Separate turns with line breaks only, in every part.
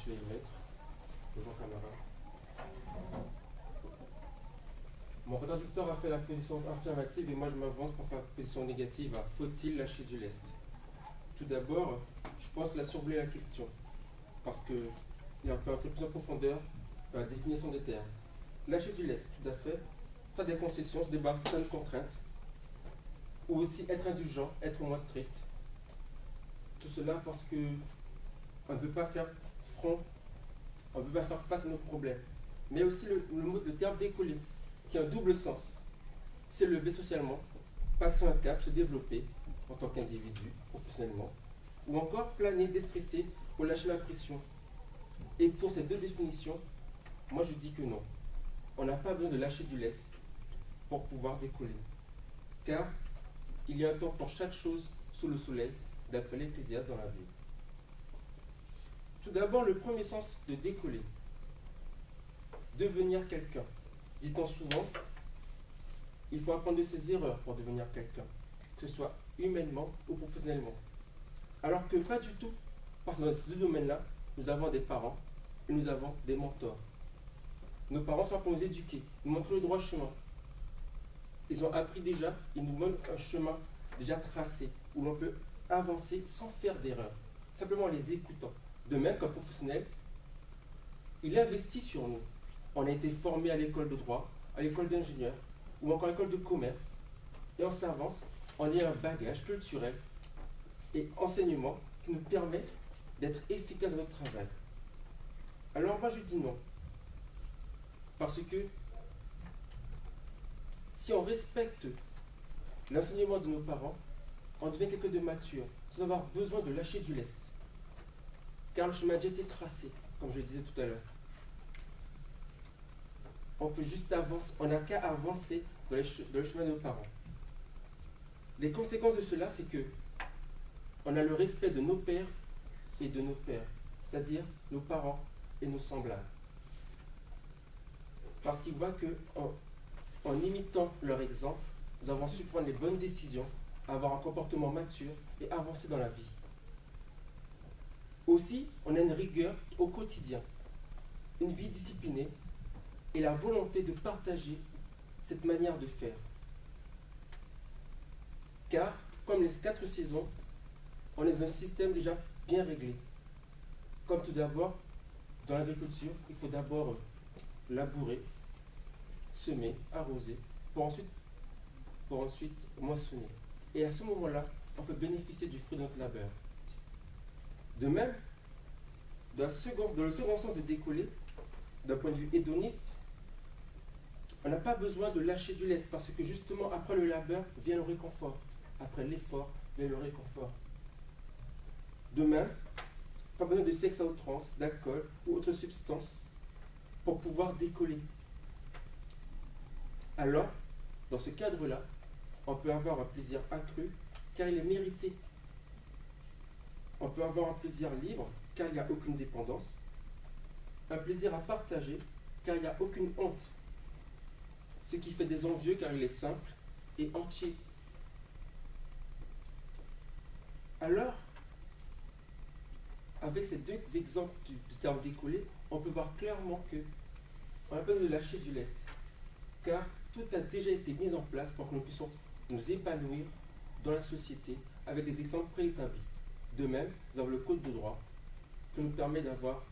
je vais y mettre. Bonjour camarade. Mon contradicteur a fait la position affirmative et moi je m'avance pour faire la position négative à faut-il lâcher du lest? Tout d'abord, je pense qu'il a survolé la question parce qu'il a peut entrer plus en profondeur dans la définition des termes. Lâcher du lest, tout à fait, faire des concessions, se débarrasser de certaines contraintes, ou aussi être indulgent, être moins strict. Tout cela parce que on ne veut pas faire front, on ne veut pas faire face à nos problèmes. Mais aussi le terme décoller, qui a un double sens. S'élever socialement, passer un cap, se développer en tant qu'individu, professionnellement, ou encore planer, déstresser ou lâcher la pression. Et pour ces deux définitions, moi je dis que non. On n'a pas besoin de lâcher du lest pour pouvoir décoller. Car il y a un temps pour chaque chose sous le soleil, d'après l'Ecclésiaste dans la Bible. Tout d'abord, le premier sens de décoller. Devenir quelqu'un. Dit-on souvent, il faut apprendre de ses erreurs pour devenir quelqu'un, que ce soit humainement ou professionnellement. Alors que pas du tout, parce que dans ces deux domaines-là, nous avons des parents et nous avons des mentors. Nos parents sont là pour nous éduquer, nous montrer le droit chemin. Ils ont appris déjà, ils nous montrent un chemin déjà tracé, où l'on peut avancer sans faire d'erreur, simplement en les écoutant. De même qu'un professionnel, il investit sur nous. On a été formé à l'école de droit, à l'école d'ingénieur, ou encore à l'école de commerce, et on s'avance, on a un bagage culturel et enseignement qui nous permet d'être efficace dans notre travail. Alors moi je dis non. Parce que si on respecte l'enseignement de nos parents, on devient quelqu'un de mature, sans avoir besoin de lâcher du lest. Car le chemin a déjà été tracé, comme je le disais tout à l'heure. On peut juste avancer, on n'a qu'à avancer dans le chemin de nos parents. Les conséquences de cela, c'est que on a le respect de nos pères et de nos pères, c'est-à-dire nos parents et nos semblables. Parce qu'ils voient qu'en imitant leur exemple, nous avons su prendre les bonnes décisions, avoir un comportement mature et avancer dans la vie. Aussi, on a une rigueur au quotidien, une vie disciplinée et la volonté de partager cette manière de faire. Car, comme les 4 saisons, on est dans un système déjà bien réglé. Comme tout d'abord, dans l'agriculture, il faut d'abord labourer, semer, arroser, pour ensuite moissonner. Et à ce moment-là, on peut bénéficier du fruit de notre labeur. De même, dans le second sens de décoller, d'un point de vue hédoniste, on n'a pas besoin de lâcher du lest parce que justement, après le labeur vient le réconfort. Après l'effort vient le réconfort. De même, pas besoin de sexe à outrance, d'alcool ou autre substance pour pouvoir décoller. Alors, dans ce cadre-là, on peut avoir un plaisir accru car il est mérité. On peut avoir un plaisir libre car il n'y a aucune dépendance. Un plaisir à partager car il n'y a aucune honte. Ce qui fait des envieux car il est simple et entier. Alors, avec ces deux exemples du terme décoller, on peut voir clairement que on n'a pas besoin de lâcher du lest. Car tout a déjà été mis en place pour que nous puissions nous épanouir dans la société avec des exemples préétablis. De même, nous avons le code de droit qui nous permet d'avoir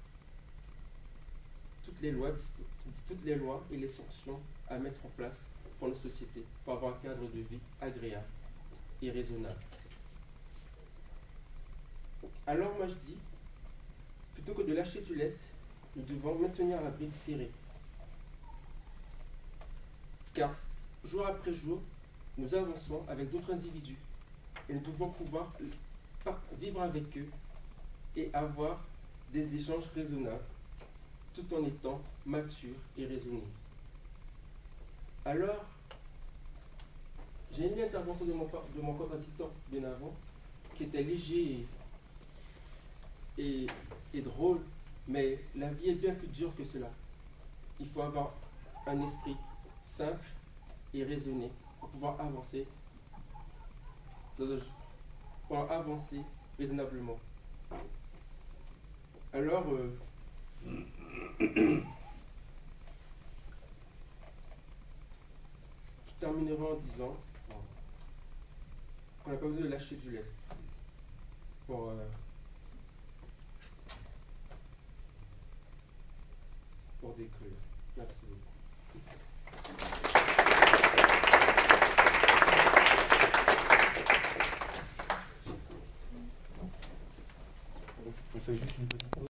toutes les lois et les sanctions à mettre en place pour nos sociétés, pour avoir un cadre de vie agréable et raisonnable. Alors moi je dis, plutôt que de lâcher du lest, nous devons maintenir la bride serrée. Car jour après jour, nous avançons avec d'autres individus et nous devons pouvoir vivre avec eux et avoir des échanges raisonnables tout en étant matures et raisonnés. Alors, j'ai aimé l'intervention de mon contradicteur bien avant, qui était léger et drôle, mais la vie est bien plus dure que cela. Il faut avoir un esprit simple et raisonné pour pouvoir avancer raisonnablement. Alors, Je terminerai en disant qu'on n'a pas besoin de lâcher du lest pour